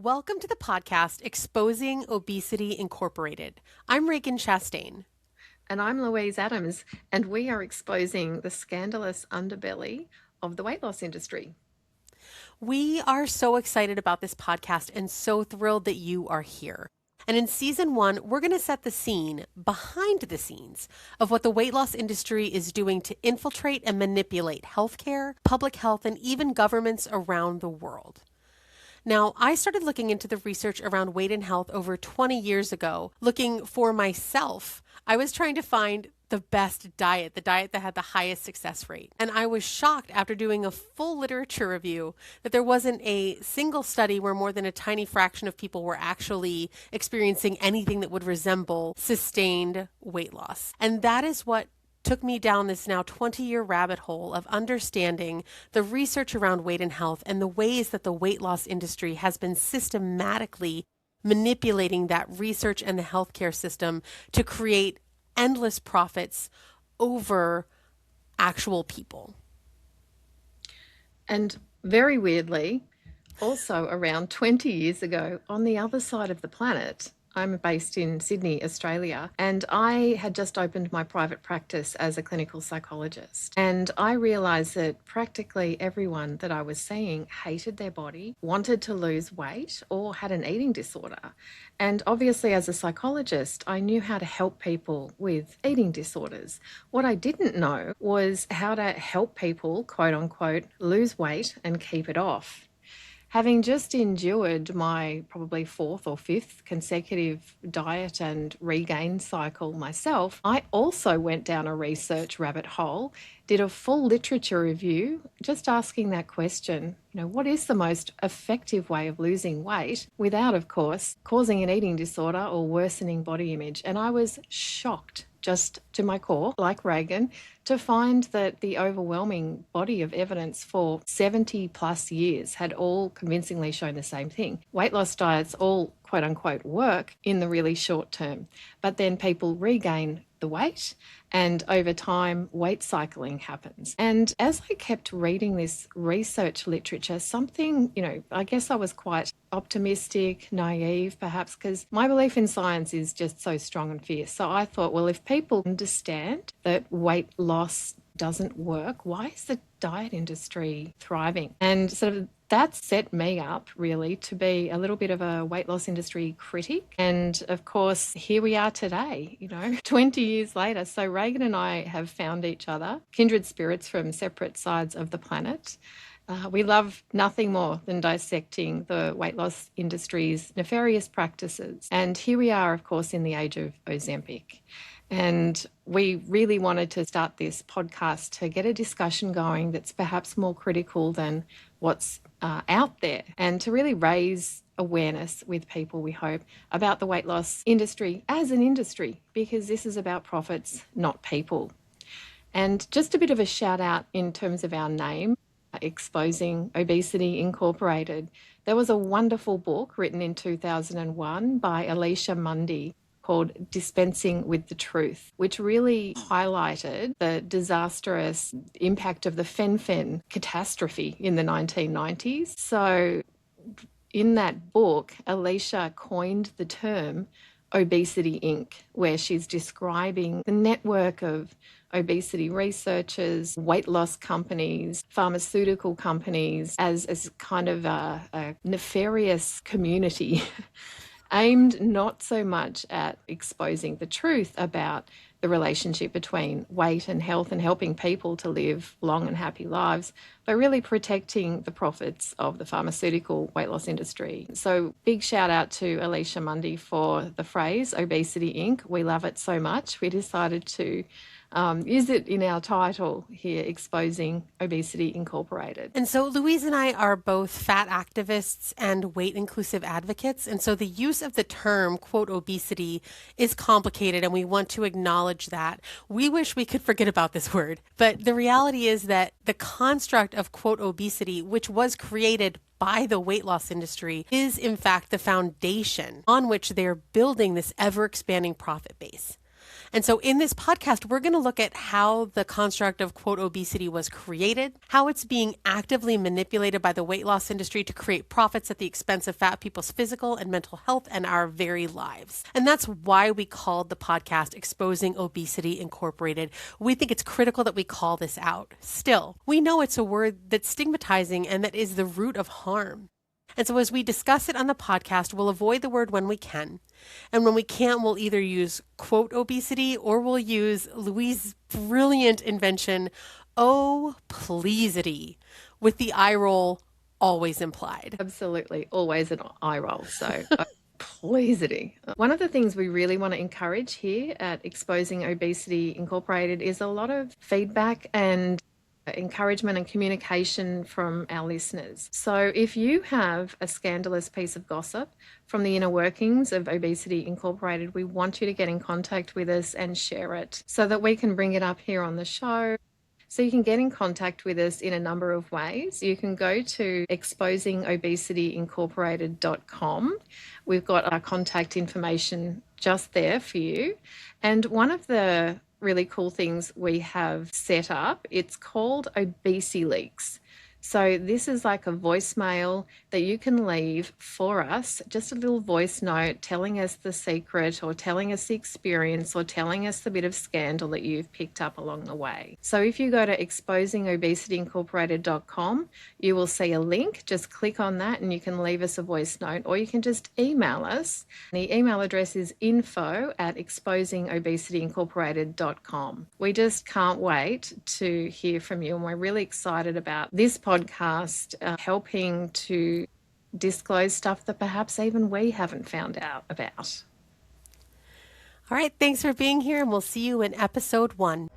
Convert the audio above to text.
Welcome to the podcast Exposing Obesity Incorporated. I'm Reagan Chastain. And I'm Louise Adams, and we are exposing the scandalous underbelly of the weight loss industry. We are so excited about this podcast and so thrilled that you are here. And in season 1, we're going to set the scene behind the scenes of what the weight loss industry is doing to infiltrate and manipulate healthcare, public health, and even governments around the world. Now, I started looking into the research around weight and health over 20 years ago, looking for myself. I was trying to find the best diet, the diet that had the highest success rate. And I was shocked after doing a full literature review that there wasn't a single study where more than a tiny fraction of people were actually experiencing anything that would resemble sustained weight loss. And that is what took me down this now 20-year rabbit hole of understanding the research around weight and health and the ways that the weight loss industry has been systematically manipulating that research and the healthcare system to create endless profits over actual people. And very weirdly, also around 20 years ago, on the other side of the planet, I'm based in Sydney, Australia, and I had just opened my private practice as a clinical psychologist. And I realized that practically everyone that I was seeing hated their body, wanted to lose weight, or had an eating disorder. And obviously, as a psychologist, I knew how to help people with eating disorders. What I didn't know was how to help people, quote unquote, lose weight and keep it off. Having just endured my probably 4th or 5th consecutive diet and regain cycle myself, I also went down a research rabbit hole, did a full literature review, just asking that question, what is the most effective way of losing weight without, of course, causing an eating disorder or worsening body image? And I was shocked, just to my core, like Reagan, to find that the overwhelming body of evidence for 70 plus years had all convincingly shown the same thing. Weight loss diets all, quote unquote, work in the really short term, but then people regain the weight, and over time, weight cycling happens. And as I kept reading this research literature, something, I guess I was quite optimistic, naive, perhaps, because my belief in science is just so strong and fierce. So I thought, well, if people understand that weight loss doesn't work, why is the diet industry thriving? And sort of that set me up really to be a little bit of a weight loss industry critic. And of course, here we are today, 20 years later. So Reagan and I have found each other, kindred spirits from separate sides of the planet. We love nothing more than dissecting the weight loss industry's nefarious practices. And here we are, of course, in the age of Ozempic. And we really wanted to start this podcast to get a discussion going that's perhaps more critical than what's out there, and to really raise awareness with people, we hope, about the weight loss industry as an industry, because this is about profits, not people. And just a bit of a shout out in terms of our name, Exposing Obesity Incorporated. There was a wonderful book written in 2001 by Alicia Mundy called Dispensing with the Truth, which really highlighted the disastrous impact of the fen-phen catastrophe in the 1990s. So in that book, Alicia coined the term Obesity Inc., where she's describing the network of obesity researchers, weight loss companies, pharmaceutical companies as kind of a nefarious community aimed not so much at exposing the truth about the relationship between weight and health and helping people to live long and happy lives, but really protecting the profits of the pharmaceutical weight loss industry. So big shout out to Alicia Mundy for the phrase Obesity Inc. We love it so much. We decided to use it in our title here, Exposing Obesity Incorporated. And so Louise and I are both fat activists and weight inclusive advocates. And so the use of the term, quote, obesity is complicated, and we want to acknowledge that. We wish we could forget about this word. But the reality is that the construct of, quote, obesity, which was created by the weight loss industry, is in fact the foundation on which they're building this ever expanding profit base. And so in this podcast, we're going to look at how the construct of quote obesity was created, how it's being actively manipulated by the weight loss industry to create profits at the expense of fat people's physical and mental health and our very lives. And that's why we called the podcast Exposing Obesity Incorporated. We think it's critical that we call this out. Still, we know it's a word that's stigmatizing and that is the root of harm. And so as we discuss it on the podcast, we'll avoid the word when we can. And when we can't, we'll either use quote obesity or we'll use Louise's brilliant invention, oh, pleasity, with the eye roll always implied. Absolutely, always an eye roll. So pleasity. One of the things we really want to encourage here at Exposing Obesity Incorporated is a lot of feedback and encouragement and communication from our listeners. So if you have a scandalous piece of gossip from the inner workings of Obesity Incorporated, we want you to get in contact with us and share it so that we can bring it up here on the show. So you can get in contact with us in a number of ways. You can go to exposingobesityincorporated.com. We've got our contact information just there for you. And one of the really cool things we have set up, it's called Obesity Leaks. So this is like a voicemail that you can leave for us, just a little voice note telling us the secret or telling us the experience or telling us the bit of scandal that you've picked up along the way. So if you go to exposingobesityincorporated.com, you will see a link. Just click on that and you can leave us a voice note, or you can just email us. The email address is info@exposingobesityincorporated.com. We just can't wait to hear from you, and we're really excited about this podcast helping to disclose stuff that perhaps even we haven't found out about. All right, thanks for being here, and we'll see you in episode 1.